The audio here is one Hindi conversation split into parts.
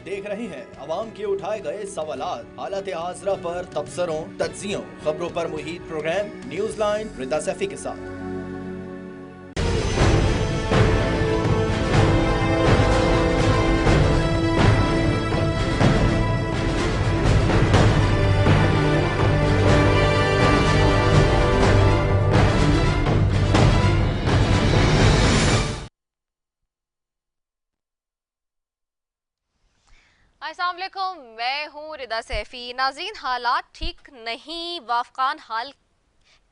देख रहे हैं अवाम के उठाए गए सवालात, हालत हाजरा पर तबसरों, तज्जियों, खबरों पर मुहित प्रोग्राम न्यूज लाइन रिदा सैफी के साथ। अस्सलाम वालेकुम, मैं हूँ रिदा सैफी। नाज़रीन, हालात ठीक नहीं, वाफकान हाल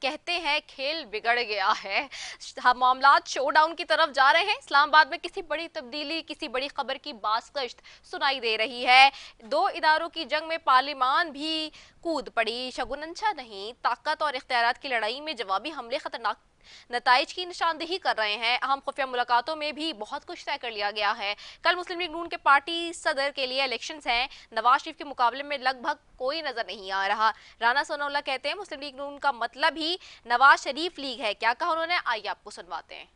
कहते हैं खेल बिगड़ गया है। मामलात शोडाउन की तरफ जा रहे हैं। इस्लामाबाद में किसी बड़ी तब्दीली, किसी बड़ी खबर की बाज़गश्त सुनाई दे रही है। दो इदारों की जंग में पार्लिमान भी कूद पड़ी। शगुन अच्छा नहीं, ताकत और इख्तियारात की लड़ाई में जवाबी हमले खतरनाक नताइज की निशानदेही कर रहे हैं। अहम खुफिया मुलाकातों में भी बहुत कुछ तय कर लिया गया है। कल मुस्लिम लीग नून के पार्टी सदर के लिए इलेक्शंस हैं। नवाज शरीफ के मुकाबले में लगभग कोई नजर नहीं आ रहा। राना सोनाउल्लाह कहते हैं मुस्लिम लीग नून का मतलब ही नवाज शरीफ लीग है। क्या कहा उन्होंने, आइए आपको सुनवाते हैं।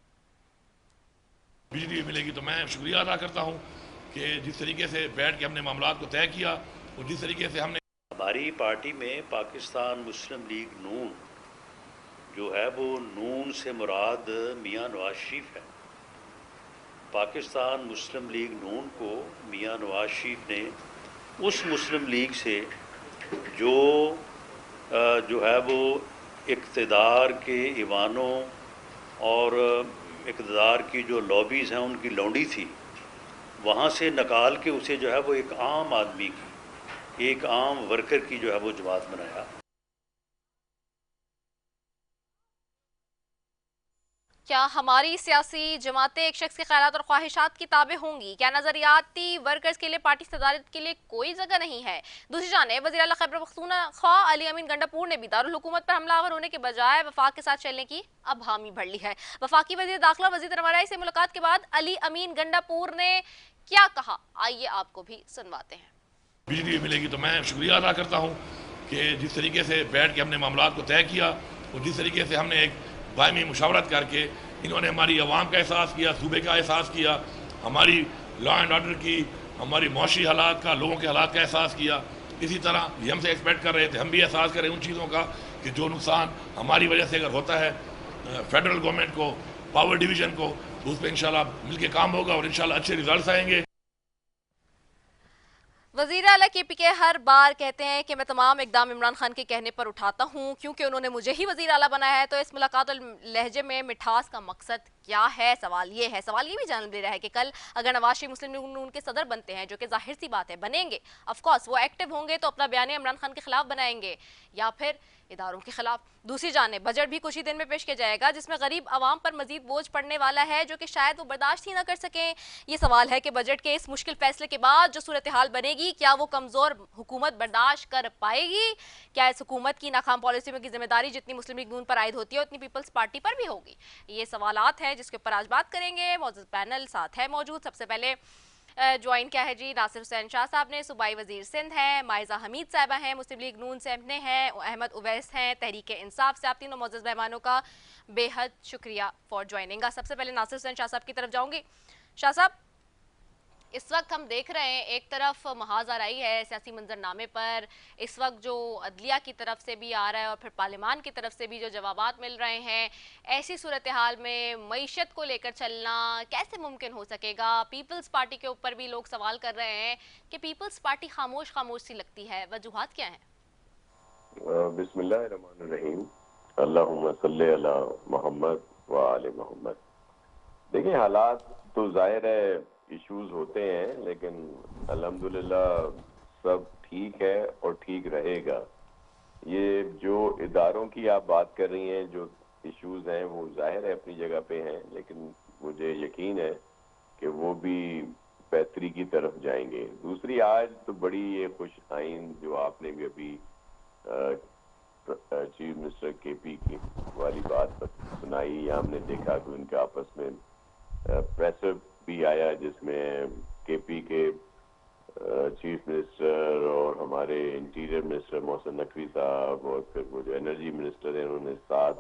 बिजली मिलेगी तो मैं शुक्रिया अदा करता हूँ कि जिस तरीके से बैठ के हमने मामलात को तय किया और जिस तरीके से हमने हमारी पार्टी में पाकिस्तान मुस्लिम लीग नून जो है वो नून से मुराद मियां नवाज शरीफ है। पाकिस्तान मुस्लिम लीग नून को मियां नवाज शरीफ ने उस मुस्लिम लीग से जो है वो इक़्तिदार के ईवानों और इक़्तिदार की जो लॉबीज़ हैं उनकी लौंडी थी, वहाँ से निकाल के उसे जो है वो एक आम आदमी की, एक आम वर्कर की जो है वो जमात बनाया। क्या हमारी सियासी जमातें एक शख्स के ख्यालात और ख्वाहिशात की ताबे होंगी? क्या नजरियाती वर्कर्स के लिए पार्टी सदारत के लिए कोई जगह नहीं है? दूसरी जानिब वज़ीर आला खैबर पख्तूनख्वा अली अमीन गंडापुर ने भी दारुल हुकूमत पर हमलावर होने के बजाय वफाक के साथ चलने की अब हामी भर ली है। वफाकी वज़ीर दाखिला वज़ीर रवानाई से मुलाकात के बाद अली अमीन गंडापुर ने क्या कहा, आइए आपको भी सुनवाते हैं। बिजली मिलेगी तो मैं शुक्रिया अदा करता हूँ कि जिस तरीके से बैठ के हमने मामलात को तय किया और जिस तरीके से हमने एक बायमी मुशावरत करके इन्होंने हमारी आवाम का एहसास किया, सूबे का एहसास किया, हमारी लॉ एंड ऑर्डर की, हमारी मौशी हालात का, लोगों के हालात का एहसास किया। इसी तरह ये हमसे एक्सपेक्ट कर रहे थे, हम भी एहसास करें उन चीज़ों का कि जो नुकसान हमारी वजह से अगर होता है फेडरल गवर्नमेंट को, पावर डिवीज़न को, तो उस पर इंशाल्लाह मिलकर काम होगा और इंशाल्लाह अच्छे रिजल्ट आएंगे। वज़ीर आला KPK हर बार कहते हैं कि मैं तमाम इकदाम इमरान खान के कहने पर उठाता हूँ क्योंकि उन्होंने मुझे ही वज़ीर आला बनाया है। तो इस मुलाकात और लहजे में मिठास का मकसद क्या है? सवाल ये है। सवाल ये भी जान ले रहा है कि कल अगर नवाज शरीफ मुस्लिम लीग नून के सदर बनते हैं, जो कि जाहिर सी बात है बनेंगे, ऑफकोर्स वो एक्टिव होंगे, तो अपना बयान इमरान खान के खिलाफ बनाएंगे या फिर इदारों के खिलाफ। दूसरी जानिब बजट भी कुछ ही दिन में पेश किया जाएगा जिसमें गरीब आवाम पर मजीद बोझ पड़ने वाला है जो कि शायद वो बर्दाश्त ही ना कर सकें। ये सवाल है कि बजट के इस मुश्किल फैसले के बाद जो सूरत हाल बनेगी, क्या वो कमजोर हुकूमत बर्दाश्त कर पाएगी? क्या इस हुकूमत की नाकाम पॉलिसियों की जिम्मेदारी जितनी मुस्लिम लीग नून पर आयद होती है उतनी पीपल्स पार्टी पर भी होगी? ये सवालात हैं जिसके ऊपर आज बात करेंगे। मौजूद पैनल साथ है मौजूद। सबसे पहले ज्वाइन क्या है जी, नासिर हुसैन शाह साहब ने, सूबाई वजीर सिंध हैं, माइजा हमीद साहिबा हैं, मुस्लिम लीग नून से एमने हैं, अहमद उवैस हैं, तहरीक इंसाफ से। आप तीनों मौजूद मेहमानों का बेहद शुक्रिया फॉर ज्वाइनिंग। सबसे पहले नासिर हुसैन शाह साहब की तरफ जाऊंगी। शाह साहब, इस वक्त हम देख रहे हैं एक तरफ महाजराई है सियासी मंजरनामे पर, इस वक्त जो अदलिया की तरफ से भी आ रहा है और फिर पार्लिमान की तरफ से भी जो जवाबात मिल रहे हैं, ऐसी सूरत हाल में मईशत को लेकर चलना कैसे मुमकिन हो सकेगा? पीपल्स पार्टी के ऊपर भी लोग सवाल कर रहे हैं कि पीपल्स पार्टी खामोश खामोश सी लगती है, वजूहात क्या हैं? बिस्मिल्लाहिर्रहमानिर्रहीम, अल्लाहुम्मा सल्ली अला मोहम्मद व आले मोहम्मद। देखिए, हालात तो जाहिर है इश्यूज होते हैं, लेकिन अल्हम्दुलिल्लाह सब ठीक है और ठीक रहेगा। ये जो इदारों की आप बात कर रही हैं, जो इश्यूज हैं, वो जाहिर है अपनी जगह पे हैं, लेकिन मुझे यकीन है कि वो भी बेहतरी की तरफ जाएंगे। दूसरी, आज तो बड़ी ये खुश आइन जो आपने भी अभी चीफ मिनिस्टर KP की वाली बात सुनाई, हमने देखा कि उनके आपस में प्रेसर भी आया जिसमें KP के चीफ मिनिस्टर और हमारे इंटीरियर मिनिस्टर मोहसिन नकवी साहब और फिर वो जो एनर्जी मिनिस्टर है, उन्होंने साथ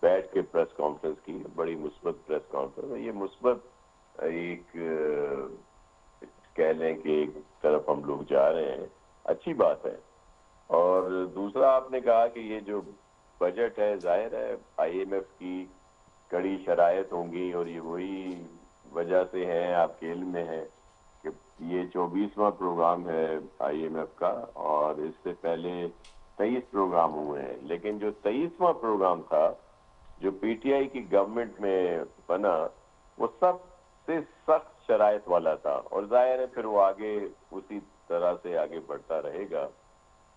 बैठ के प्रेस कॉन्फ्रेंस की। बड़ी मुस्बत प्रेस कॉन्फ्रेंस। ये मुस्बत एक कह लें कि एक तरफ हम लोग जा रहे हैं, अच्छी बात है। और दूसरा आपने कहा कि ये जो बजट है, जाहिर है IMF की कड़ी शराइत होंगी और ये वही वजह से है, आपके इल्म में है कि ये 24वां प्रोग्राम है IMF का और इससे पहले 23 प्रोग्राम हुए हैं। लेकिन जो 23वां प्रोग्राम था जो PTI की गवर्नमेंट में बना, वो सबसे सख्त शराइत वाला था और जाहिर है फिर वो आगे उसी तरह से आगे बढ़ता रहेगा।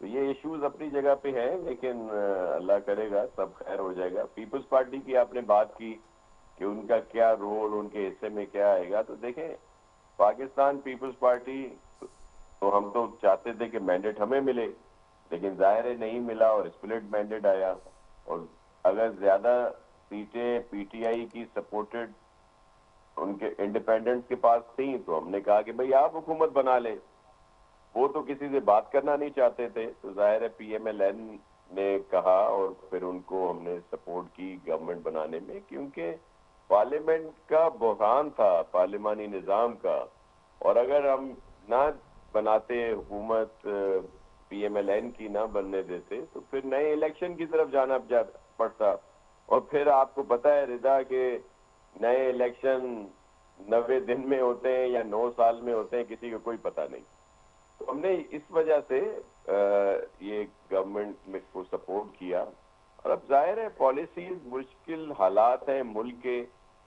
तो ये इश्यूज अपनी जगह पे हैं, लेकिन अल्लाह करेगा सब खैर हो जाएगा। पीपल्स पार्टी की आपने बात की कि उनका क्या रोल, उनके हिस्से में क्या आएगा, तो देखें पाकिस्तान पीपल्स पार्टी तो हम तो चाहते थे कि मैंडेट हमें मिले, लेकिन जाहिर है नहीं मिला और स्प्लिट मैंडेट आया। और अगर ज्यादा सीटें PTI की सपोर्टेड उनके इंडिपेंडेंट्स के पास थी तो हमने कहा कि भाई आप हुकूमत बना ले। वो तो किसी से बात करना नहीं चाहते थे, तो जाहिर है PMLN ने कहा और फिर उनको हमने सपोर्ट की गवर्नमेंट बनाने में, क्योंकि पार्लियामेंट का बहरान था पार्लिमानी निज़ाम का। और अगर हम ना बनाते हुकूमत, PMLN की ना बनने देते, तो फिर नए इलेक्शन की तरफ जाना पड़ता। और फिर आपको पता है रिदा के नए इलेक्शन 90 दिन में होते हैं या 9 साल में होते हैं, किसी को कोई पता नहीं। तो हमने इस वजह से ये गवर्नमेंट में को सपोर्ट किया। और अब जाहिर है पॉलिसीज मुश्किल हालात हैं मुल्क के,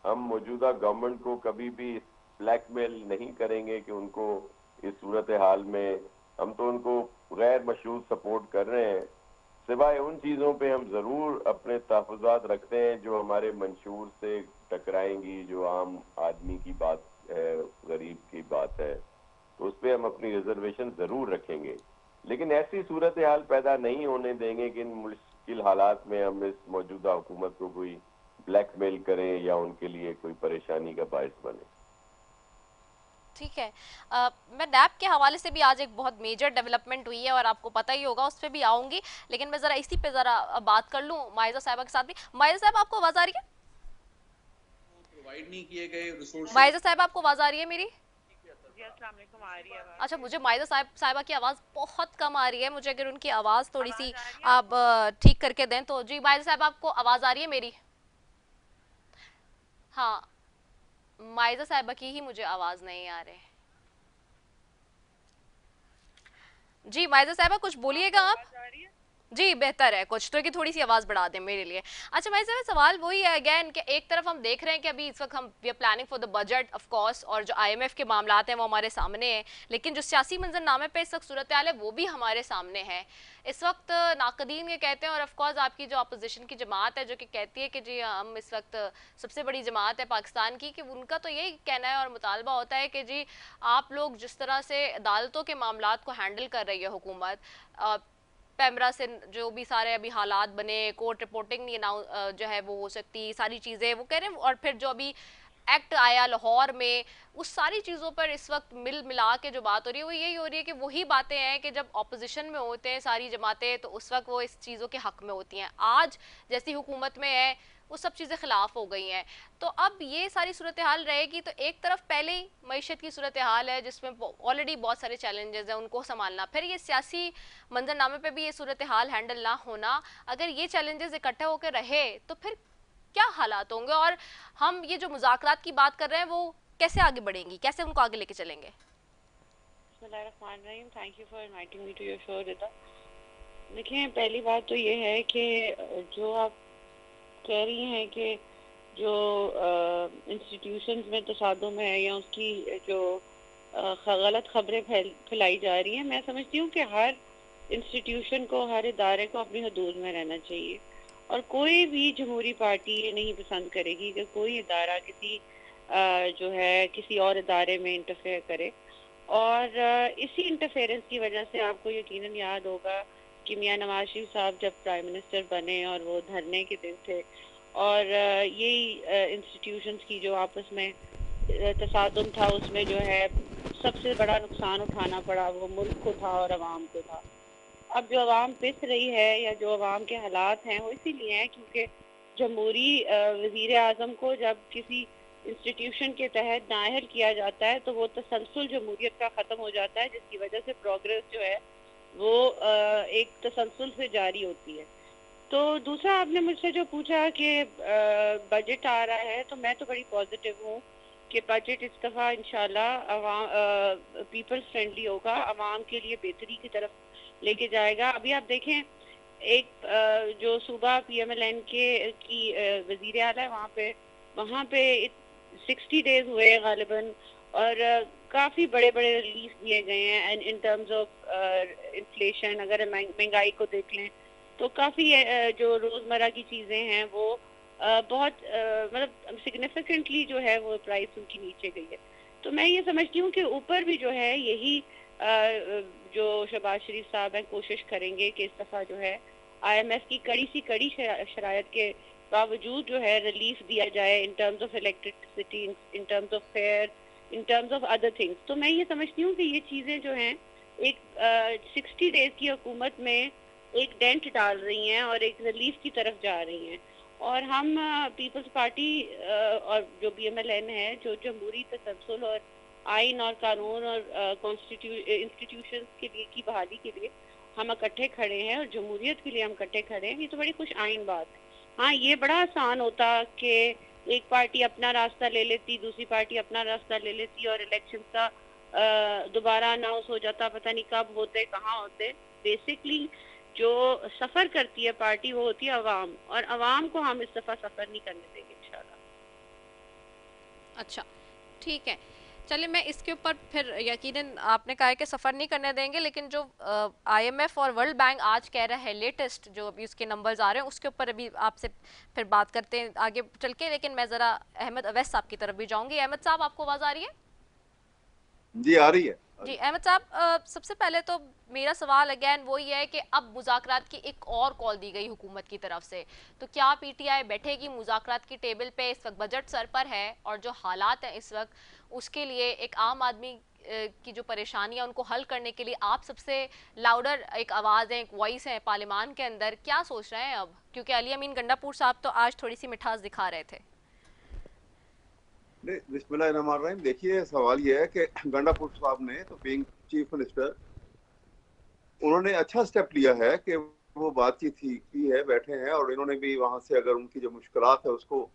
हम मौजूदा गवर्नमेंट को कभी भी ब्लैकमेल नहीं करेंगे कि उनको इस सूरत हाल में, हम तो उनको गैर मशरूत सपोर्ट कर रहे हैं। सिवाय उन चीज़ों पे हम ज़रूर अपने तहफ़्फ़ुज़ात रखते हैं जो हमारे मंशूर से टकराएंगी, जो आम आदमी की बात है, गरीब की बात है, तो उस पर हम अपनी रिजर्वेशन ज़रूर रखेंगे। लेकिन ऐसी सूरत हाल पैदा नहीं होने देंगे कि इन मुश्किल हालात में हम इस मौजूदा हुकूमत को कोई ब्लैकमेल करें या उनके लिए कोई परेशानी का बायस बने। ठीक है। मैं नैब के हवाले से भी आज एक बहुत मेजर डेवलपमेंट हुई है और आपको पता ही होगा, उस पर भी आऊंगी, लेकिन मैं जरा इसी पे जरा बात कर लूं माइजा साहिबा के साथ भी। माइजा साहब आपको आवाज आ रही है? प्रोवाइड नहीं किए गए रिसोर्सेज। माइजा साहब आपको आवाज आ रही है मेरी? जी अस्सलाम वालेकुम, आ रही है आवाज। अच्छा, मुझे माइजा साहिबा की आवाज बहुत कम आ रही है, मुझे अगर उनकी आवाज थोड़ी सी आवाज आ रही है आप ठीक करके दें तो। जी माइजा साहब आपको आवाज आ रही है मेरी? हाँ, माइजा साहिबा की ही मुझे आवाज नहीं आ रही। जी माइजा साहिबा कुछ बोलिएगा आप। आवाज आ रही है? जी बेहतर है कुछ तो, कि थोड़ी सी आवाज बढ़ा दें मेरे लिए। अच्छा माइजा साहब, सवाल वही है अगेन कि एक तरफ हम देख रहे हैं कि अभी इस वक्त हम we are planning for the budget of course, और जो IMF के मामलात हैं वो हमारे सामने हैं, लेकिन जो सियासी मंजरनामे पे इस वक्त सूरत हाल है वो भी हमारे सामने है। इस वक्त नाकदीन ये कहते हैं, और ऑफ कोर्स आपकी जो अपोजिशन की जमात है जो कि कहती है कि जी हम इस वक्त सबसे बड़ी जमात है पाकिस्तान की, कि उनका तो यही कहना है और मुतालबा होता है कि जी आप लोग जिस तरह से अदालतों के मामलात को हैंडल कर रही है हुकूमत, पैमरा से जो भी सारे अभी हालात बने, कोर्ट रिपोर्टिंग नहीं जो है वो हो सकती, सारी चीज़ें वो कह रहे हैं, और फिर जो अभी एक्ट आया लाहौर में, उस सारी चीज़ों पर इस वक्त मिल मिला के जो बात हो रही है वो यही हो रही है कि वही बातें हैं कि जब ऑपोजिशन में होते हैं सारी जमातें तो उस वक्त वो इस चीज़ों के हक में होती हैं। आज जैसी हुकूमत में है वो सब चीज़ें खिलाफ हो गई हैं। तो अब ये सारी सूरत हाल रहेगी, तो एक तरफ पहले ही मईशत की सूरत हाल है जिसमें ऑलरेडी बहुत सारे चैलेंजेस हैं उनको संभालना, फिर ये सियासी मंजरनामे पे भी ये सूरत हाल हैंडल ना होना, अगर ये चैलेंजेस इकट्ठे होकर रहे तो फिर क्या हालात होंगे, और हम ये जो मुज़ाकरात की बात कर रहे हैं वो कैसे आगे बढ़ेंगी, कैसे उनको आगे लेके चलेंगे? बिस्मिल्लाहिर्रहमानिर्रहीम, thank you for inviting me to your show Rida. देखिए पहली बात तो ये है कि जो आप कह रही हैं कि जो इंस्टीट्यूशंस में तसादुम है या उसकी जो गलत खबरें फैलाई जा रही हैं, मैं समझती हूँ कि हर इंस्टीट्यूशन को, हर इदारे को अपनी हदूद में रहना चाहिए, और कोई भी जमहूरी पार्टी ये नहीं पसंद करेगी कि कोई इदारा किसी जो है किसी और इदारे में इंटरफेयर करे। और इसी इंटरफेरेंस की वजह से आपको यकीनन याद होगा कि मियां नवाज शरीफ साहब जब प्राइम मिनिस्टर बने और वो धरने के दिन थे, और यही इंस्टीट्यूशंस की जो आपस में तसादुम था उसमें जो है सबसे बड़ा नुकसान उठाना पड़ा वो मुल्क को था और अवाम को था। अब जो अवाम पिस रही है या जो अवाम के हालात हैं वो इसीलिए हैं क्योंकि जमहूरी वज़ीर आज़म को जब किसी इंस्टीट्यूशन के तहत नाअहल किया जाता है तो वो तसलसल जमहूरियत का ख़त्म हो जाता है, जिसकी वजह से प्रोग्रेस जो है वो एक तसलसल से जारी होती है। तो दूसरा आपने मुझसे जो पूछा कि बजट आ रहा है, तो मैं तो बड़ी पॉजिटिव हूँ कि बजट इस दफ़ा इंशाल्लाह पीपल्स फ्रेंडली होगा, आवाम के लिए बेहतरी की तरफ लेके जाएगा। अभी आप देखें एक जो सूबा PMLN की वज़ीर आला है, वहाँ पे 60 डेज हुए हैं गालिबन, और काफ़ी बड़े बड़े रिलीफ दिए गए हैं इन टर्म्स ऑफ इन्फ्लेशन। अगर महंगाई को देख लें तो काफ़ी जो रोज़मर्रा की चीज़ें हैं वो बहुत मतलब सिग्निफिकेंटली जो है वो प्राइस उनकी नीचे गई है। तो मैं ये समझती हूँ कि ऊपर भी जो है यही जो शहबाज शरीफ साहब हैं कोशिश करेंगे कि इस दफ़ा जो है IMF की कड़ी शरायत के बावजूद जो है रिलीफ दिया जाए in terms of electricity, in terms of fair, in terms of other things. तो मैं ये समझती हूँ कि ये चीज़ें जो हैं एक 60 डेज की हुकूमत में एक डेंट डाल रही हैं और एक रिलीफ की तरफ जा रही हैं। और हम पीपल्स पार्टी और जो BMLN है, जो जमहूरी तसलसल और आइन और कानून और इंस्टीट्यूशंस के लिए की बहाली के लिए हम इकट्ठे खड़े हैं और जमहूरियत के लिए हम इकट्ठे खड़े हैं। ये तो बड़ी खुश आइन बात है। हाँ, ये बड़ा आसान होता कि एक पार्टी अपना रास्ता ले लेती, दूसरी पार्टी अपना रास्ता ले लेती और इलेक्शन का दोबारा अनाउंस हो जाता, पता नहीं कब होते, कहाँ होते। बेसिकली जो सफ़र करती है पार्टी वो होती है अवाम, और अवाम को हम इस दफ़ा सफ़र नहीं करने देंगे इंशाल्लाह। अच्छा, ठीक है, चलिए मैं इसके ऊपर फिर यकीनन आपने कहा है कि सफ़र नहीं करने देंगे, लेकिन जो IMF और वर्ल्ड बैंक आज कह रहा है लेटेस्ट जो अभी उसके नंबर्स आ रहे हैं उसके ऊपर अभी आपसे फिर बात करते हैं आगे चल के। लेकिन मैं ज़रा अहमद अवैस साहब की तरफ भी जाऊंगी। अहमद साहब, आपको आवाज़ आ रही है? जी आ रही है। जी अहमद साहब, सबसे पहले तो मेरा सवाल अगैन वही है कि अब मुज़ाकरात की एक और कॉल दी गई हुकूमत की तरफ से, तो क्या PTI बैठेगी मुज़ाकरात की टेबल पे? इस वक्त बजट सर पर है और जो हालात हैं इस वक्त, उसके लिए एक आम आदमी की जो परेशानियां उनको हल करने के लिए आप सबसे लाउडर एक आवाज़ है, एक वॉइस है पार्लियामान के अंदर, क्या सोच रहे हैं अब? क्योंकि अली अमीन गंडापुर साहब तो आज थोड़ी सी मिठास दिखा रहे थे। नहीं, बिस्मिल्लाहिर्रहमानिर्रहीम। देखिए, सवाल ये है कि गंडापुर साहब ने तो बीइंग चीफ मिनिस्टर उन्होंने अच्छा स्टेप लिया है कि वो बातचीत की है, बैठे हैं, और इन्होंने भी वहां से अगर उनकी जो मुश्किलात है उसको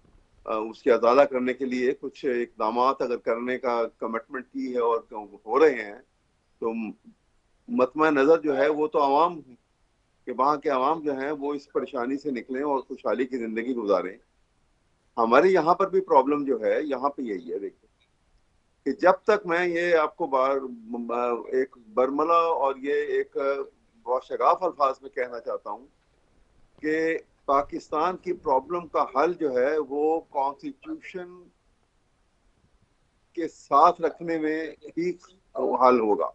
उसकी अजाला करने के लिए कुछ इकदाम अगर करने का कमिटमेंट की है और हो रहे हैं, तो मतमा नज़र जो है वो तो आवाम कि वहाँ के आवाम जो हैं वो इस परेशानी से निकलें और खुशहाली की ज़िंदगी गुजारें। हमारे यहाँ पर भी प्रॉब्लम जो है यहाँ पे यही है। देखिए कि जब तक मैं ये आपको एक बरमला और ये एक बहुत शगाफ अल्फाज में कहना चाहता हूँ कि पाकिस्तान की प्रॉब्लम का हल जो है वो कॉन्स्टिट्यूशन के साथ रखने में ही हल होगा।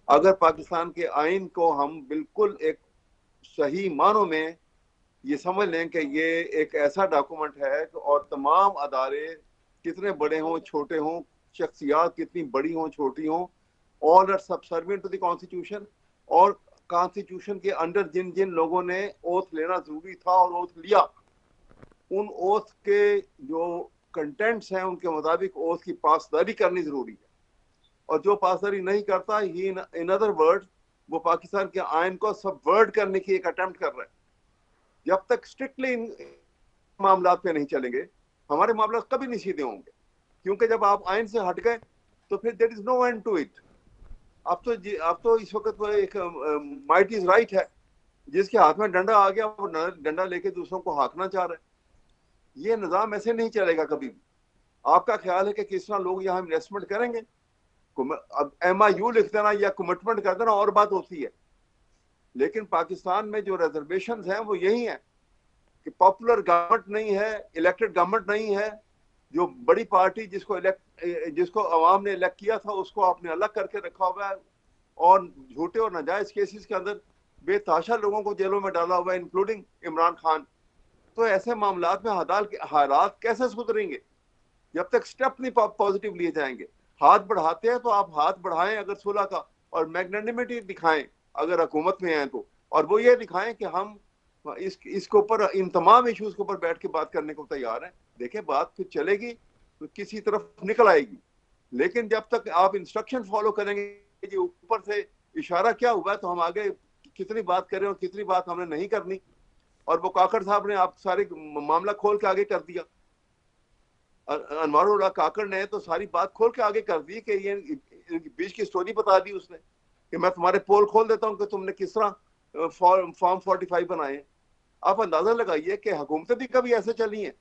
अगर पाकिस्तान के आइन को हम बिल्कुल एक सही मानों में ये समझ लें कि ये एक ऐसा डॉक्यूमेंट है और तमाम अदारे कितने बड़े हों छोटे हों, शख्सियात कितनी बड़ी हों छोटी हों, all are subservient to the constitution, और कॉन्स्टिट्यूशन के अंडर जिन जिन लोगों ने ओथ लेना जरूरी था और ओथ लिया, उन ओथ के जो कंटेंट्स हैं उनके मुताबिक ओथ की पासदारी करनी जरूरी है। और जो पासदारी नहीं करता, ही इन अदर वर्ड वो पाकिस्तान के आइन को सबवर्ट करने की एक अटेम्प्ट कर रहा है। जब तक स्ट्रिक्टली इन मामला पे नहीं चलेंगे, हमारे मामला कभी नहीं सीधे होंगे, क्योंकि जब आप आइन से हट गए तो फिर there is no end to it. अब तो इस वक्त वो एक माइट इज राइट है, जिसके हाथ में डंडा आ गया वो डंडा लेके दूसरों को हाँकना चाह रहा है। ये निज़ाम ऐसे नहीं चलेगा कभी भी। आपका ख्याल है कि किस तरह लोग यहाँ इन्वेस्टमेंट करेंगे? अब MIU लिख देना या कमिटमेंट कर देना और बात होती है, लेकिन पाकिस्तान में जो रिजर्वेशन हैं वो यही है कि पॉपुलर गवर्नमेंट नहीं है, इलेक्टेड गवर्नमेंट नहीं है। जो बड़ी पार्टी जिसको अवाम ने इलेक्ट किया था उसको आपने अलग करके रखा हुआ है, और झूठे और नाजायज केसेस के अंदर बेतहाशा लोगों को जेलों में डाला हुआ है, इंक्लूडिंग इमरान खान। तो ऐसे मामलात में हालात कैसे सुधरेंगे जब तक स्टेप नहीं पॉजिटिव लिए जाएंगे? हाथ बढ़ाते हैं तो आप हाथ बढ़ाएं अगर सुलह का, और मैग्नेनिमिटी दिखाएं अगर हुकूमत में हैं तो, और वो ये दिखाएं कि हम इसके ऊपर इन तमाम इश्यूज के ऊपर बैठ के बात करने को तैयार हैं। देखिए, बात फिर चलेगी किसी तरफ निकल आएगी। लेकिन जब तक आप इंस्ट्रक्शन फॉलो करेंगे कि ऊपर से इशारा क्या हुआ तो हम आगे कितनी बात करें और कितनी बात हमने नहीं करनी, और वो काकड़ साहब ने आप सारे मामला खोल के आगे कर दिया। अनवारुल्लाह काकड़ ने तो सारी बात खोल के आगे कर दी कि ये बीच की स्टोरी बता दी उसने कि मैं तुम्हारे पोल खोल देता हूँ कि तुमने किस तरह फॉर्म 45 बनाए। आप अंदाजा लगाइए कि हुकूमतें भी कभी ऐसे चली हैं।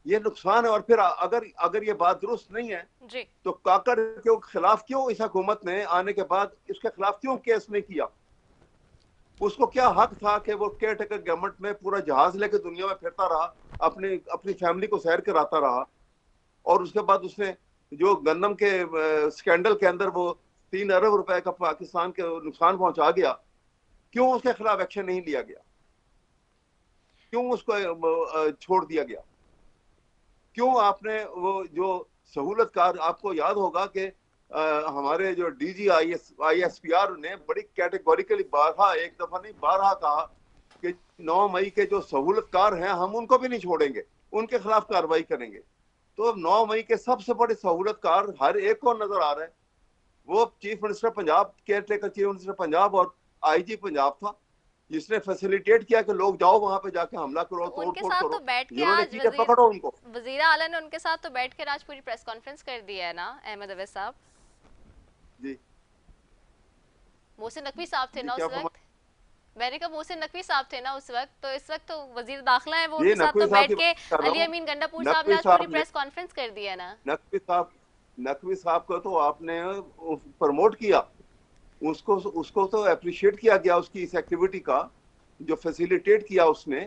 ये नुकसान है। और फिर अगर ये बात दुरुस्त नहीं है जी। तो काकड़ के खिलाफ क्यों इस हुकूमत ने आने के बाद इसके खिलाफ क्यों केस नहीं किया? उसको क्या हक था कि वो केयर टेकर गवर्नमेंट में पूरा जहाज लेके दुनिया में फिरता रहा, अपनी फैमिली को सैर कराता रहा, और उसके बाद उसने जो गन्नम के स्कैंडल के अंदर वो 3 अरब रुपए का पाकिस्तान के नुकसान पहुंचा गया, क्यों उसके खिलाफ एक्शन नहीं लिया गया? क्यों उसको छोड़ दिया गया? क्यों आपने वो जो सहूलतकार, आपको याद होगा कि हमारे जो डीजी ISPR ने बड़ी कैटेगोरिकली एक दफा नहीं 12 कहा कि 9 मई के जो सहूलतकार हैं हम उनको भी नहीं छोड़ेंगे, उनके खिलाफ कार्रवाई करेंगे। तो 9 मई के सबसे बड़े सहूलतकार हर एक को नजर आ रहे हैं। वो chief minister Punjab, care taker chief minister Punjab और IG पंजाब था, जिसने फैसिलिटेट किया कि लोग जाओ वहां पे जाके हमला करो, उनके साथ तो बैठ के आज पकड़ो उनको। वजीर आला ने उनके साथ तो बैठ कर आज पूरी प्रेस कॉन्फ्रेंस कर दी है ना अहमद अवैस साहब जी। मोहसिन नकवी साहब थे ना उस वक्त, मैंने कहा मोहसिन नकवी साहब थे ना उस वक्त, तो इस वक्त तो वजीर दाखिला है, वो उनके साथ तो बैठ के अली अमीन गंडापुर साहब ने आज पूरी प्रेस कॉन्फ्रेंस कर दी है ना। नकवी साहब को तो आपने प्रमोट किया, उसको तो अप्रिशिएट किया गया, उसकी इस एक्टिविटी का जो फैसिलिटेट किया उसने,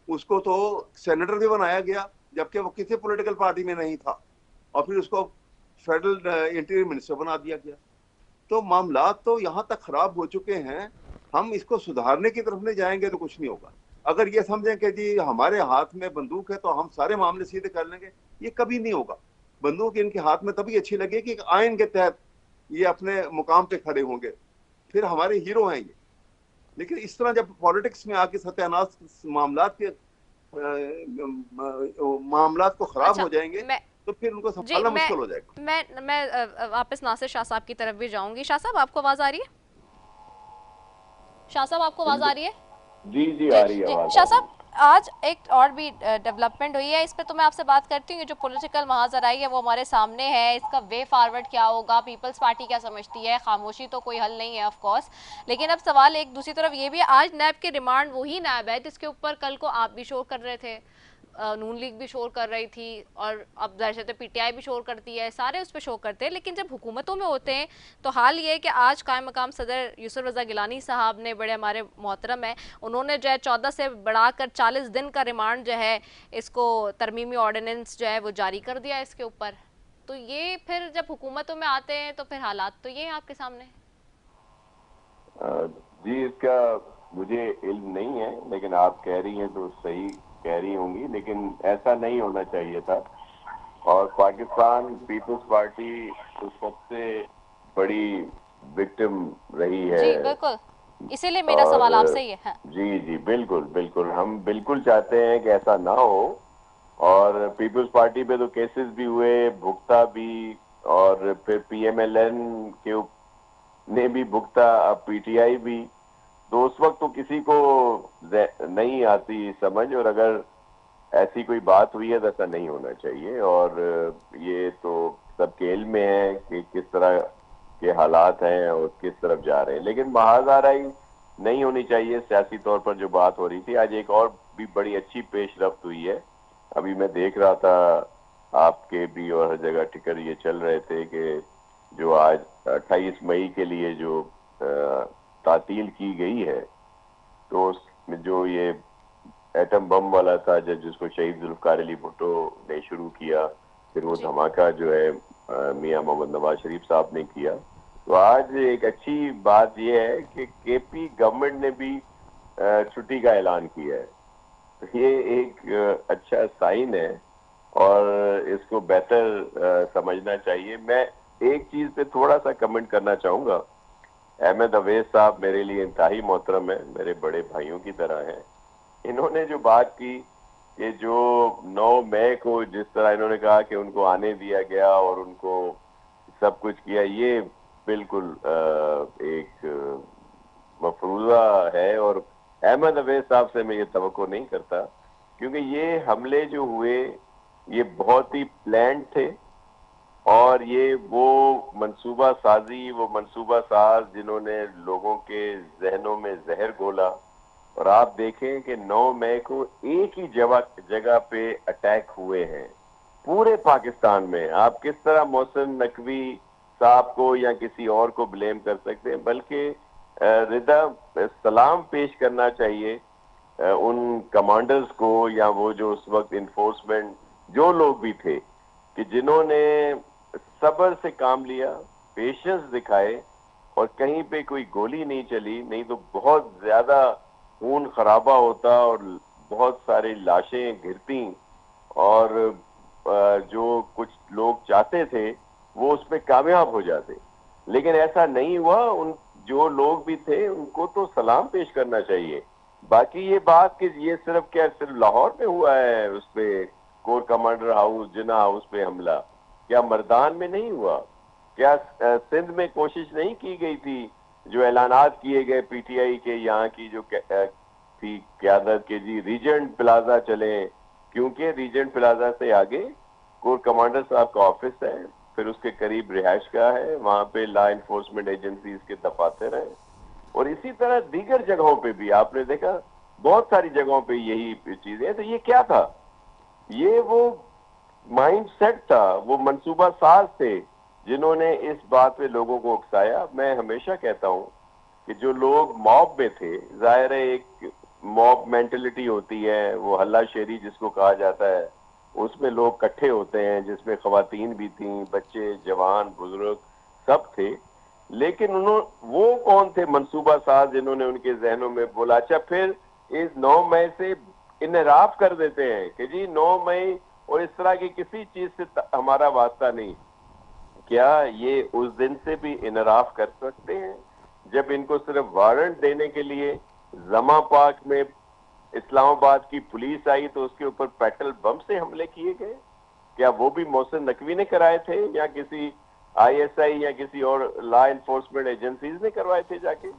उसको तो सेनेटर भी बनाया गया जबकि वो किसी पॉलिटिकल पार्टी में नहीं था, और फिर उसको फेडरल इंटीरियर मिनिस्टर बना दिया गया। तो मामला तो यहाँ तक खराब हो चुके हैं, हम इसको सुधारने की तरफ नहीं जाएंगे तो कुछ नहीं होगा। अगर ये समझें कि जी हमारे हाथ में बंदूक है तो हम सारे मामले सीधे कर लेंगे, ये कभी नहीं होगा। बंदूक इनके हाथ में तभी अच्छी लगेगी कि आइन के तहत ये अपने मुकाम पे खड़े होंगे, फिर हमारे हीरो हैं ये। लेकिन इस तरह जब पॉलिटिक्स में आके सत्यानाश मामलात को खराब हो जाएंगे तो फिर उनको संभालना मुश्किल हो जाएगा। मैं वापस नासिर शाह साहब की तरफ भी जाऊंगी। शाह साहब आपको आवाज आ रही है? शाह साहब आपको आवाज आ रही है? जी आ रही है। शाह साहब आज एक और भी डेवलपमेंट हुई है, इस पे तो मैं आपसे बात करती हूँ। जो पॉलिटिकल महाजर आई है वो हमारे सामने है, इसका वे फॉरवर्ड क्या होगा, पीपल्स पार्टी क्या समझती है? खामोशी तो कोई हल नहीं है ऑफ कोर्स, लेकिन अब सवाल एक दूसरी तरफ ये भी है, आज नैब के रिमांड वही नैब है जिसके ऊपर कल को आप भी शोर कर रहे थे, नून लीग भी शोर कर रही थी, और अब दहशत PTI भी शोर करती है, सारे उस पर शोर करते हैं। लेकिन जब हुकूमतों में होते हैं तो हाल ये है कि आज कायम मकाम सदर यूसुफ रज़ा गिलानी साहब ने, बड़े हमारे मोहतरम है, उन्होंने जो है 14 से बढ़ाकर 40 दिन का रिमांड जो है इसको तरमीमी ऑर्डिनेंस जो है वो जारी कर दिया इसके ऊपर। तो ये फिर जब हुकूमतों में आते हैं तो फिर हालात तो ये हैं आपके सामने। जी इसका मुझे इल्म नहीं है, लेकिन आप कह रही हैं तो सही कह रही होंगी, लेकिन ऐसा नहीं होना चाहिए था। और पाकिस्तान पीपल्स पार्टी तो सबसे बड़ी विक्टिम रही है। जी बिल्कुल, इसीलिए मेरा सवाल आपसे ही है। हाँ। जी बिल्कुल हम बिल्कुल चाहते हैं कि ऐसा ना हो, और पीपल्स पार्टी पे तो केसेस भी हुए, भुगता भी, और फिर PMLN के ने भी भुगता, अब PTI भी। तो उस वक्त तो किसी को नहीं आती समझ, और अगर ऐसी कोई बात हुई है तो ऐसा नहीं होना चाहिए। और ये तो सबके इल्म में है कि किस तरह के हालात हैं और किस तरफ जा रहे हैं, लेकिन महाजाराई नहीं होनी चाहिए। सियासी तौर पर जो बात हो रही थी, आज एक और भी बड़ी अच्छी पेशरफ्त हुई है। अभी मैं देख रहा था आपके भी और हर जगह टिकर ये चल रहे थे कि जो आज 28 मई के लिए जो तातील की गई है, तो उसमें जो ये एटम बम वाला था जिसको शहीद जुल्फकार अली भुट्टो ने शुरू किया, फिर वो धमाका जो है मियां मोहम्मद नवाज शरीफ साहब ने किया। तो आज एक अच्छी बात यह है कि KP गवर्नमेंट ने भी छुट्टी का ऐलान किया है। तो ये एक अच्छा साइन है और इसको बेहतर समझना चाहिए। मैं एक चीज पे थोड़ा सा कमेंट करना चाहूंगा। अहमद अवैस साहब मेरे लिए इंतहाई मोहतरम है, मेरे बड़े भाइयों की तरह हैं। इन्होंने जो बात की कि जो 9 मई को जिस तरह इन्होंने कहा कि उनको आने दिया गया और उनको सब कुछ किया, ये बिल्कुल एक मफरूजा है। और अहमद अवैस साहब से मैं ये तवक्को नहीं करता, क्योंकि ये हमले जो हुए ये बहुत ही प्लान्ड थे और ये वो मंसूबा साज जिन्होंने लोगों के जहनों में जहर घोला। और आप देखें कि 9 मई को एक ही जगह पे अटैक हुए हैं पूरे पाकिस्तान में। आप किस तरह मोहसिन नकवी साहब को या किसी और को ब्लेम कर सकते हैं, बल्कि रिदा सलाम पेश करना चाहिए उन कमांडर्स को या वो जो उस वक्त इन्फोर्समेंट जो लोग भी थे कि जिन्होंने सब्र से काम लिया, पेशेंस दिखाए और कहीं पे कोई गोली नहीं चली, नहीं तो बहुत ज्यादा खून खराबा होता और बहुत सारी लाशें गिरती और जो कुछ लोग चाहते थे वो उसमें कामयाब हो जाते। लेकिन ऐसा नहीं हुआ। उन जो लोग भी थे उनको तो सलाम पेश करना चाहिए। बाकी ये बात कि ये सिर्फ लाहौर में हुआ है, उस पे कोर कमांडर हाउस, जिना हाउस पे हमला, क्या मर्दान में नहीं हुआ? क्या सिंध में कोशिश नहीं की गई थी? जो ऐलानात किए गए पीटीआई के यहाँ की जो थी क्यादत के जी रीजेंट प्लाजा चले, क्योंकि रीजेंट प्लाजा से आगे कोर कमांडर साहब का ऑफिस है, फिर उसके करीब रिहाइश का है, वहां पे लॉ एनफोर्समेंट एजेंसीज के दफातर हैं। और इसी तरह दीगर जगहों पे भी आपने देखा बहुत सारी जगहों पे यही चीजें। तो ये क्या था? ये वो माइंड सेट था, वो मंसूबा साज थे जिन्होंने इस बात पे लोगों को उकसाया। मैं हमेशा कहता हूं कि जो लोग मॉब में थे, जाहिर है एक मॉब मेंटेलिटी होती है, वो हल्ला शेरी जिसको कहा जाता है, उसमें लोग इकट्ठे होते हैं, जिसमें खवातीन भी थी, बच्चे, जवान, बुजुर्ग सब थे। लेकिन वो कौन थे मंसूबा साज जिन्होंने उनके जहनों में बोला? अच्छा, फिर इस 9 मई से इनराफ कर देते हैं कि जी 9 मई और इस तरह की किसी चीज से हमारा वास्ता नहीं। क्या ये उस दिन से भी इनराफ कर सकते हैं जब इनको सिर्फ वारंट देने के लिए जमा पाक में इस्लामाबाद की पुलिस आई तो उसके ऊपर पेट्रोल बम से हमले किए गए? क्या वो भी मोहसिन नकवी ने कराए थे या किसी आईएसआई या किसी और लॉ एनफोर्समेंट एजेंसीज ने करवाए थे जाके?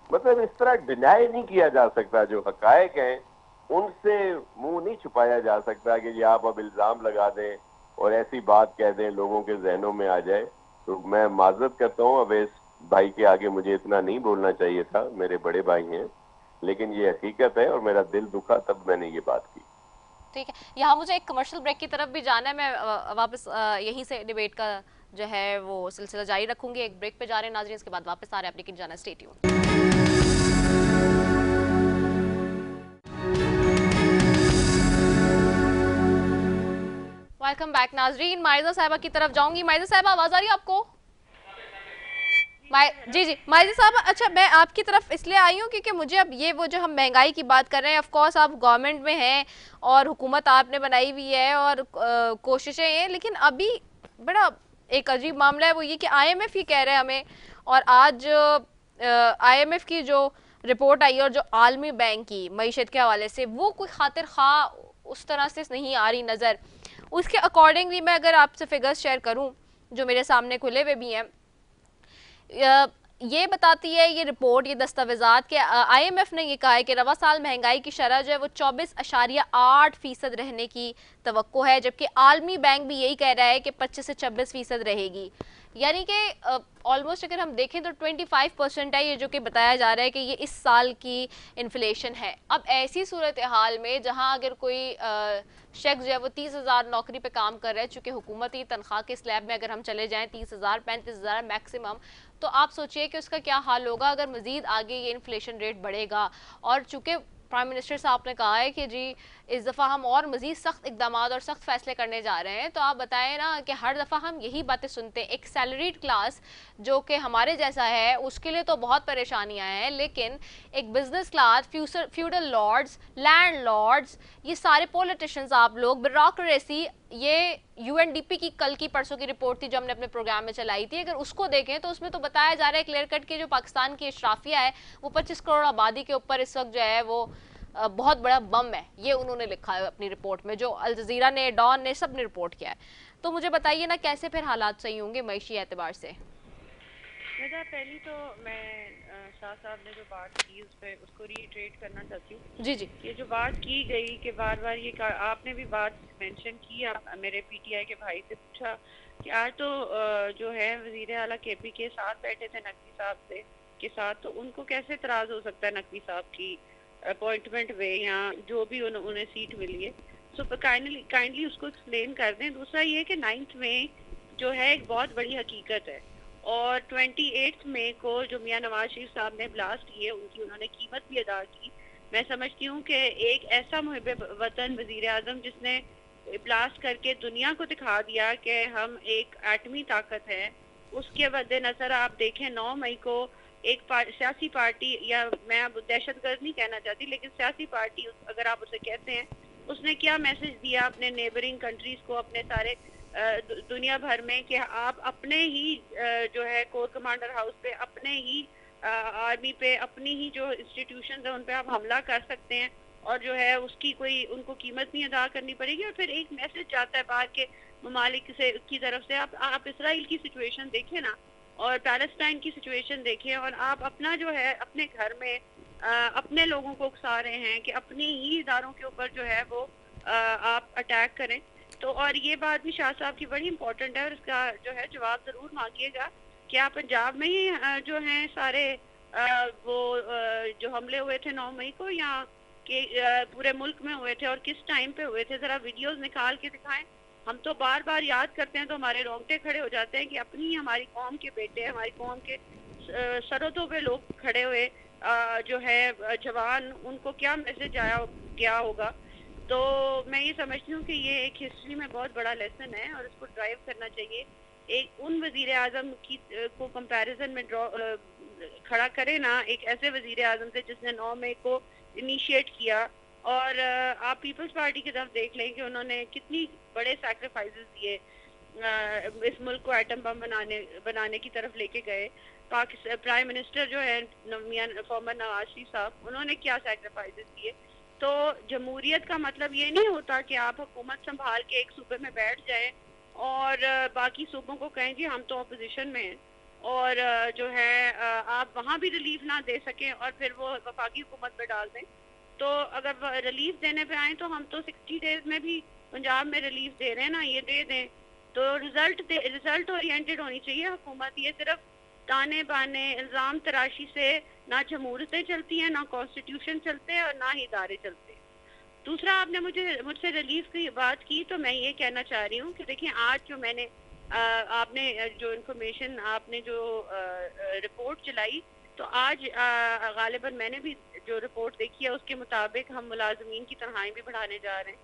मतलब इस तरह डिनाई नहीं किया जा सकता। जो हकायक हैं उनसे मुंह नहीं छुपाया जा सकता कि जी आप अब इल्जाम लगा दें और ऐसी बात कह दें लोगों के जहनों में आ जाए। तो मैं माजरत करता हूँ, अवैस भाई के आगे मुझे इतना नहीं बोलना चाहिए था, मेरे बड़े भाई हैं, लेकिन ये हकीकत है और मेरा दिल दुखा तब मैंने ये बात की। ठीक है, यहाँ मुझे एक कमर्शियल ब्रेक की तरफ भी जाना है। मैं वापस यहीं से डिबेट का जो है वो सिलसिला जारी रखूंगी। एक ब्रेक पे जा रहे हैं नाज़रीन, इसके बाद वापस आ रहे हैं, अपनी जाना, स्टे ट्यून्ड। वेलकम बैक नाजरीन। माइजा साहिबा की तरफ जाऊंगी। माइजा साहिबा, आवाज आ रही है आपको? जी जी माइजा साहब, अच्छा मैं आपकी तरफ इसलिए आई हूँ क्योंकि मुझे अब ये वो जो हम महंगाई की बात कर रहे हैं, ऑफ कोर्स आप गवर्नमेंट में हैं और हुकूमत आपने बनाई हुई है और कोशिशें हैं, लेकिन अभी बड़ा एक अजीब मामला है। वो ये कि IMF ही कह रहे हैं हमें, और आज IMF की जो रिपोर्ट आई और जो आलमी बैंक की मईशत के हवाले से वो कोई खातिर खा उस तरह से नहीं आ रही नज़र। उसके अकॉर्डिंगली मैं अगर आपसे फिगर्स शेयर करूं जो मेरे सामने खुले हुए भी हैं, ये बताती है ये रिपोर्ट, ये दस्तावेज़ात के IMF ने ये कहा है कि रवा साल महंगाई की शरह जो है वो 24.8% रहने की तवक्को है, जबकि आलमी बैंक भी यही कह रहा है कि 25 से 26% रहेगी। यानी कि ऑलमोस्ट अगर हम देखें तो 25% है ये जो कि बताया जा रहा है कि ये इस साल की इन्फ्लेशन है। अब ऐसी सूरत हाल में जहां अगर कोई शख्स जो है वो 30,000 नौकरी पे काम कर रहा है, चूँकि हुकूमती तनख्वाह के स्लैब में अगर हम चले जाएँ 30,000 35,000 मैक्सिमम, तो आप सोचिए कि उसका क्या हाल होगा अगर मज़ीद आगे ये इन्फ्लेशन रेट बढ़ेगा। और चूँकि प्राइम मिनिस्टर साहब ने कहा है कि जी इस दफ़ा हम और मज़ीद सख्त इकदाम और सख्त फैसले करने जा रहे हैं, तो आप बताएं ना कि हर दफ़ा हम यही बातें सुनते हैं। एक सैलरीड क्लास जो कि हमारे जैसा है उसके लिए तो बहुत परेशानियां हैं, लेकिन एक business class, feudal lords, landlords, ये सारे पॉलिटिशियंस, आप लोग, ब्यूरोक्रेसी, ये UNDP की कल की परसों की रिपोर्ट थी जो हमने अपने प्रोग्राम में चलाई थी, अगर उसको देखें तो उसमें तो बताया जा रहा है क्लियर कट के जो पाकिस्तान की इशराफिया है वो 25 करोड़ आबादी के ऊपर इस वक्त जो है वो बहुत बड़ा बम है, ये उन्होंने लिखा है अपनी रिपोर्ट में, जो अल जजीरा ने, डॉन ने, सब ने रिपोर्ट किया है। तो मुझे बताइए ना कैसे फिर हालात सही होंगे मईशी एतबार से? पहली तो मैं शाह साहब ने जो बात की उस पर उसको रीट्रेट करना चाहती हूँ। जी जी। ये जो बात की गई कि बार बार ये आपने भी बात मेंशन की, मेरे पीटीआई के भाई से पूछा कि आज तो जो है वजीर आला केपी के साथ बैठे थे नकवी साहब से के साथ, तो उनको कैसे इतराज हो सकता है नकवी साहब की अपॉइंटमेंट पे या जो भी उन्हें सीट मिली है। सो काइंडली उसको एक्सप्लेन कर दें। दूसरा ये कि 9 मई जो है एक बहुत बड़ी हकीकत है, और 28 मई को जो मियां नवाज शरीफ साहब ने ब्लास्ट किए उनकी उन्होंने कीमत भी अदा की। मैं समझती हूँ कि एक ऐसा मुहिब वतन वजीर आजम जिसने ब्लास्ट करके दुनिया को दिखा दिया कि हम एक एटमी ताकत है, उसके मद्देनजर आप देखें 9 मई को एक सियासी पार्टी, या मैं अब दहशतगर्द नहीं कहना चाहती लेकिन सियासी पार्टी अगर आप उसे कहते हैं, उसने क्या मैसेज दिया अपने नेबरिंग कंट्रीज को, अपने सारे दुनिया भर में, कि आप अपने ही जो है कोर कमांडर हाउस पे, अपने ही आर्मी पे, अपनी ही जो इंस्टीट्यूशंस है उन पे आप हमला कर सकते हैं और जो है उसकी कोई उनको कीमत नहीं अदा करनी पड़ेगी। और फिर एक मैसेज जाता है बाहर के ममालिक से की तरफ से, आप इसराइल की सिचुएशन देखें ना और पैलेस्टाइन की सिचुएशन देखें, और आप अपना जो है अपने घर में अपने लोगों को उकसा रहे हैं कि अपने ही इदारों के ऊपर जो है वो आप अटैक करें। तो और ये बात भी शाह साहब की बड़ी इंपॉर्टेंट है और इसका जो है जवाब ज़रूर मांगिएगा कि आप पंजाब में ही जो हैं सारे वो जो हमले हुए थे 9 मई को, या कि पूरे मुल्क में हुए थे और किस टाइम पे हुए थे, ज़रा वीडियोस निकाल के दिखाएं। हम तो बार बार याद करते हैं तो हमारे रोंगटे खड़े हो जाते हैं कि अपनी हमारी कौम के बेटे, हमारी कौम के सरहदों पे लोग खड़े हुए जो है जवान, उनको क्या मैसेज आया क्या होगा। तो मैं ये समझती हूँ कि ये एक हिस्ट्री में बहुत बड़ा लेसन है और इसको ड्राइव करना चाहिए। एक उन वजीर आजम की को कंपैरिजन में खड़ा करे ना एक ऐसे वजीर आजम से जिसने 9 मई को इनिशिएट किया, और आप पीपल्स पार्टी की तरफ देख लें कि उन्होंने कितनी बड़े सैक्रिफाइसेस दिए, इस मुल्क को एटम बम बनाने की तरफ लेके गए। प्राइम मिनिस्टर जो है फॉर्मर नवाज शरीफ साहब, उन्होंने क्या सैक्रिफाइसेस दिए। तो जमहूरियत का मतलब ये नहीं होता कि आप हुकूमत संभाल के एक सूबे में बैठ जाएं और बाकी सूबों को कहें जी हम तो अपोजिशन में हैं, और जो है आप वहाँ भी रिलीफ ना दे सकें और फिर वो वफाकी हुकूमत में डाल दें। तो अगर रिलीफ देने पे आए तो हम तो 60 डेज में भी पंजाब में रिलीफ दे रहे हैं ना, ये दे दें। तो रिजल्ट ओरिएंटेड होनी चाहिए हुकूमत। ये सिर्फ ताने बाने इल्ज़ाम तराशी से ना जमहूरियतें चलती हैं, ना कॉन्स्टिट्यूशन चलते हैं और ना ही इदारे चलते हैं। दूसरा, आपने मुझसे रिलीफ की बात की, तो मैं ये कहना चाह रही हूँ कि देखिए आज जो मैंने आपने जो इन्फॉर्मेशन आपने जो रिपोर्ट चलाई, तो आज गालिबन मैंने भी जो रिपोर्ट देखी है उसके मुताबिक हम मुलाजमीन की तनख्वाहें भी बढ़ाने जा रहे हैं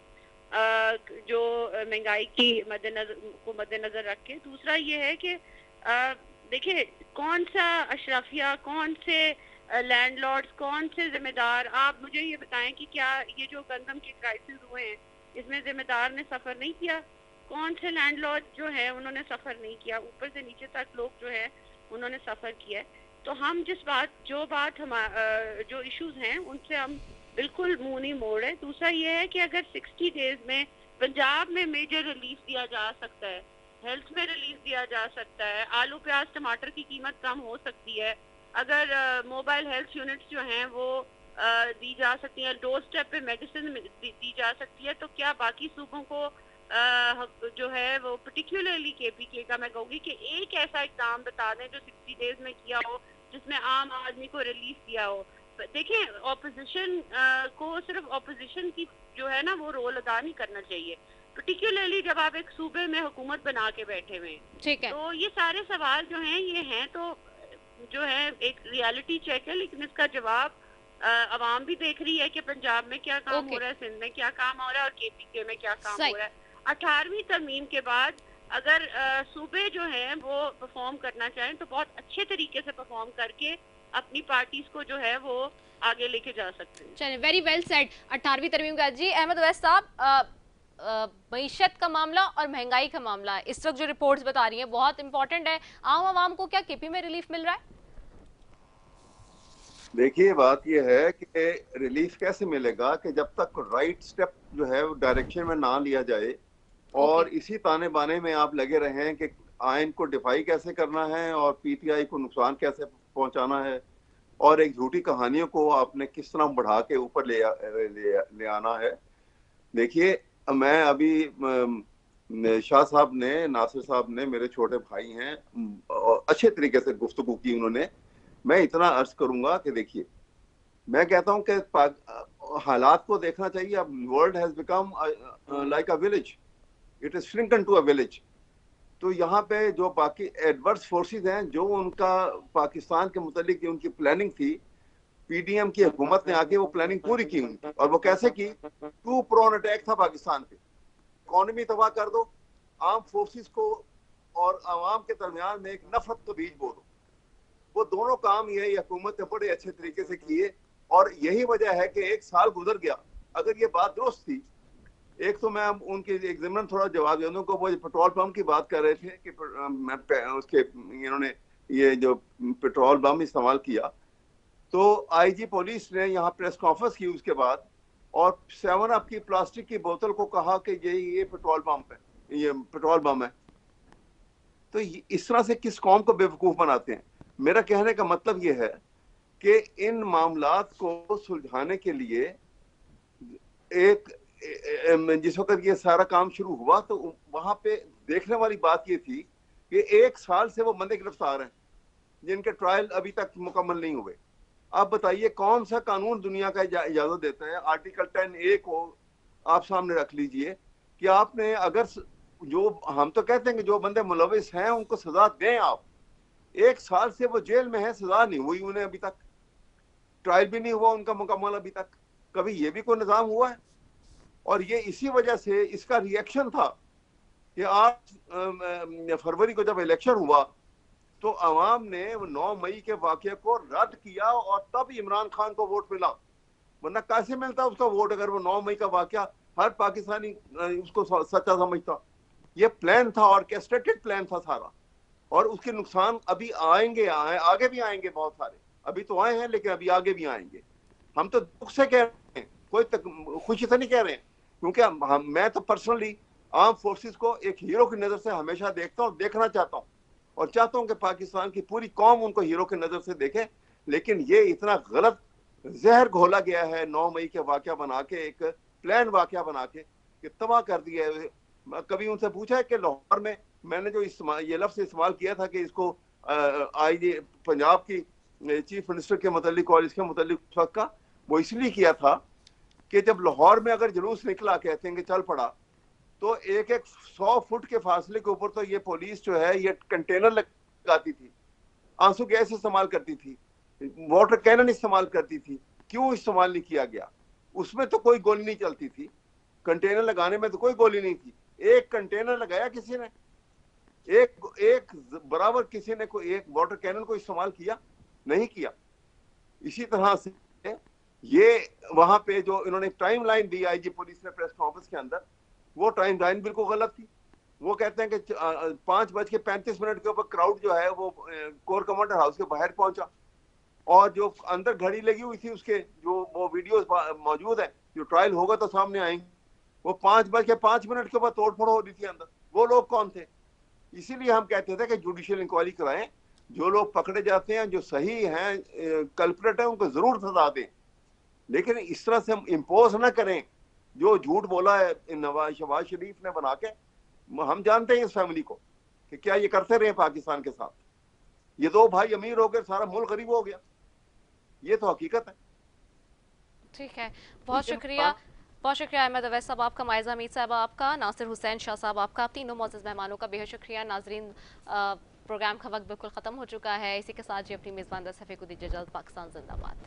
जो महंगाई की मद्देनजर रख के। दूसरा ये है कि देखिए कौन सा अशराफिया, कौन से लैंडलॉर्ड्स, कौन से जिम्मेदार, आप मुझे ये बताएं कि क्या ये जो गंदम के क्राइसिस हुए हैं इसमें जिम्मेदार ने सफ़र नहीं किया? कौन से लैंडलॉर्ड जो है उन्होंने सफ़र नहीं किया? ऊपर से नीचे तक लोग जो है उन्होंने सफ़र किया है। तो हम जो इश्यूज हैं उनसे हम बिल्कुल मुंह नहीं मोड़ रहे। दूसरा ये है कि अगर 60 डेज में पंजाब में मेजर रिलीफ दिया जा सकता है, हेल्थ में रिलीफ दिया जा सकता है, आलू प्याज टमाटर की कीमत कम हो सकती है, अगर मोबाइल हेल्थ यूनिट्स जो हैं वो दी जा सकती हैं, डोर स्टेप पे मेडिसिन दी जा सकती है, तो क्या बाकी सूबों को जो है वो पर्टिकुलरली केपीके का मैं कहूँगी कि एक ऐसा इक़दाम बता दें जो 60 डेज में किया हो जिसमें आम आदमी को रिलीफ दिया हो। देखिए ऑपोजिशन को सिर्फ ऑपोजिशन की जो है ना वो रोल अदा नहीं करना चाहिए, पर्टिकुलरली जब आप एक सूबे में हुकूमत बना के बैठे हुए हैं। ठीक है। तो ये सारे सवाल जो हैं ये हैं तो जो है एक रियलिटी चेक है, लेकिन इसका जवाब अवाम भी देख रही है कि पंजाब में क्या काम हो रहा है, सिंध में क्या काम हो रहा है और केपीके में क्या काम हो रहा है। 18वीं तरमीम के बाद अगर सूबे जो हैं वो परफॉर्म करना चाहें तो बहुत अच्छे तरीके से परफॉर्म करके अपनी पार्टीज को जो है वो आगे लेके जा सकते हैं। चलिए, वेरी वेल सेड। 18वीं तरमीम का जी अहमद अवैस साहब, मईशत का मामला और महंगाई का मामला इस वक्त जो रिपोर्ट्स बता रही हैं बहुत इंपॉर्टेंट है। आम आवाम को क्या केपी में रिलीफ मिल रहा है? देखिए बात यह है कि रिलीफ कैसे मिलेगा कि जब तक राइट स्टेप जो है डायरेक्शन में ना लिया जाए और इसी ताने बाने में आप लगे रहे कि आयन को डिफाई कैसे करना है और पीटीआई को नुकसान कैसे पहुंचाना है और एक झूठी कहानियों को आपने किस तरह बढ़ा के ऊपर ले आना है। देखिए मैं अभी शाह साहब ने, नासिर साहब ने, मेरे छोटे भाई हैं और अच्छे तरीके से गुफ्तगू की उन्होंने। मैं इतना अर्ज करूंगा कि देखिए मैं कहता हूं कि हालात को देखना चाहिए। अब world has become like a village, it is shrunken to a village. तो यहाँ पे जो बाकी एडवर्स फोर्सेस हैं, जो उनका पाकिस्तान के मुतालिक उनकी प्लानिंग थी, पीडीएम की हुकूमत ने आके वो प्लानिंग पूरी की उनकी। और वो कैसे की? टू प्रोन अटैक था पाकिस्तान पे। इकोनॉमी तबाह कर दो, आर्म फोर्सेस को और आवाम के दरमियान में एक नफरत का बीज बो दो। वो दोनों काम ये हुकूमत ने बड़े अच्छे तरीके से किए और यही वजह है कि 1 साल गुजर गया। अगर ये बात दुरुस्त थी, एक तो मैं उनके एक ज़िम्मन थोड़ा जवाब दे दूं को वो पेट्रोल पंप की बात कर रहे थे कि उसके इन्होंने ये जो पेट्रोल पंप इस्तेमाल किया, तो आईजी पुलिस ने यहाँ प्रेस कॉन्फ्रेंस की उसके बाद और 7 अप की प्लास्टिक की बोतल को कहा कि ये पेट्रोल पंप है, ये पेट्रोल बम है। तो इस तरह से किस कौम को बेवकूफ बनाते हैं? मेरा कहने का मतलब ये है कि इन मामलात को सुलझाने के लिए एक जिस वक्त ये सारा काम शुरू हुआ तो वहां पे देखने वाली बात ये थी कि 1 साल से वो बंदे गिरफ्तार हैं जिनके ट्रायल अभी तक मुकम्मल नहीं हुए। आप बताइए कौन सा कानून दुनिया का इजाजत देता है? आर्टिकल 10A को आप सामने रख लीजिए कि आपने अगर जो हम तो कहते हैं कि जो बंदे मुलविस हैं उनको सजा दें आप। 1 साल से वो जेल में है, सजा नहीं हुई उन्हें अभी तक, ट्रायल भी नहीं हुआ उनका मुकम्मल अभी तक। कभी ये भी कोई निजाम हुआ है? और ये इसी वजह से इसका रिएक्शन था कि 8 फरवरी को जब इलेक्शन हुआ तो अवाम ने 9 मई के वाक़े को रद्द किया और तब इमरान खान को वोट मिला। वरना कैसे मिलता उसका वोट अगर वो 9 मई का वाक़या हर पाकिस्तानी उसको सच्चा समझता? ये प्लान था, ऑर्केस्ट्रेटेड प्लान था सारा। और उसके नुकसान अभी आएंगे, आगे भी आएंगे बहुत सारे। अभी तो आए हैं लेकिन अभी आगे भी आएंगे। हम तो दुख से कह रहे हैं, कोई खुशी से नहीं कह रहे हैं, क्योंकि मैं तो पर्सनली आर्म फोर्सेस को एक हीरो की नज़र से हमेशा देखता हूँ, देखना चाहता हूँ और चाहता हूँ कि पाकिस्तान की पूरी कौम उनको हीरो की नज़र से देखे। लेकिन ये इतना गलत जहर घोला गया है 9 मई के वाक़या बना के, एक प्लान वाक़या बना के कि तबाह कर दिया है। कभी उनसे पूछा है कि लाहौर में मैंने जो ये लफ्ज़ इस्तेमाल किया था कि इसको आईजी पंजाब की चीफ मिनिस्टर के मुतालिक और इसके मुतालिक उस वक्त का, वो इसलिए किया था कि जब लाहौर में अगर जुलूस निकला, कहते हैं कि चल पड़ा, तो एक 100 फुट के फासले के ऊपर तो ये पुलिस जो है ये कंटेनर लगाती थी, आंसू गैस इस्तेमाल करती थी, वाटर कैनन इस्तेमाल करती थी। क्यों इस्तेमाल नहीं किया गया? उसमें तो कोई गोली नहीं चलती थी, कंटेनर लगाने में तो कोई गोली नहीं थी। एक कंटेनर लगाया किसी ने, एक बराबर किसी ने कोई एक वाटर कैनन को इस्तेमाल किया? नहीं किया। इसी तरह से ये वहां पे जो इन्होंने टाइम लाइन दी आईजी पुलिस ने प्रेस कॉन्फ्रेंस के अंदर, वो टाइम लाइन बिल्कुल गलत थी। वो कहते हैं कि 5:35 के ऊपर क्राउड जो है वो कोर कमांडर हाउस के बाहर पहुंचा और जो अंदर घड़ी लगी हुई थी उसके जो वो वीडियोस मौजूद है, जो ट्रायल होगा तो सामने आएंगे, वो 5:05 के ऊपर तोड़फोड़ हो रही थी अंदर। वो लोग कौन थे? इसीलिए हम कहते थे कि जुडिशियल इंक्वायरी कराएं, जो लोग पकड़े जाते हैं, जो सही हैं, कल्प्रेट है, उनको जरूर सजा दें। लेकिन इस तरह से हम इम्पोज ना करें जो झूठ बोला है शहबाज शरीफ ने बना के। हम जानते हैं इस फैमिली को कि क्या ये करते रहे पाकिस्तान के साथ। ये 2 भाई अमीर हो गए, सारा मुल्क गरीब हो गया, ये तो हकीकत है। ठीक है, बहुत शुक्रिया, बहुत शुक्रिया अहमद अवैस साहब आपका, माइज़ा हमीद साहब आपका, नासिर हुसैन शाह साहब आपका, आप तीनों मोअज़्ज़ज़ मेहमानों का बेहद शुक्रिया। नाजरीन, प्रोग्राम का वक्त बिल्कुल ख़त्म हो चुका है। इसी के साथ जी अपनी मेज़बान द सफ़े को दीजिए इजाज़त। पाकिस्तान जिंदाबाद।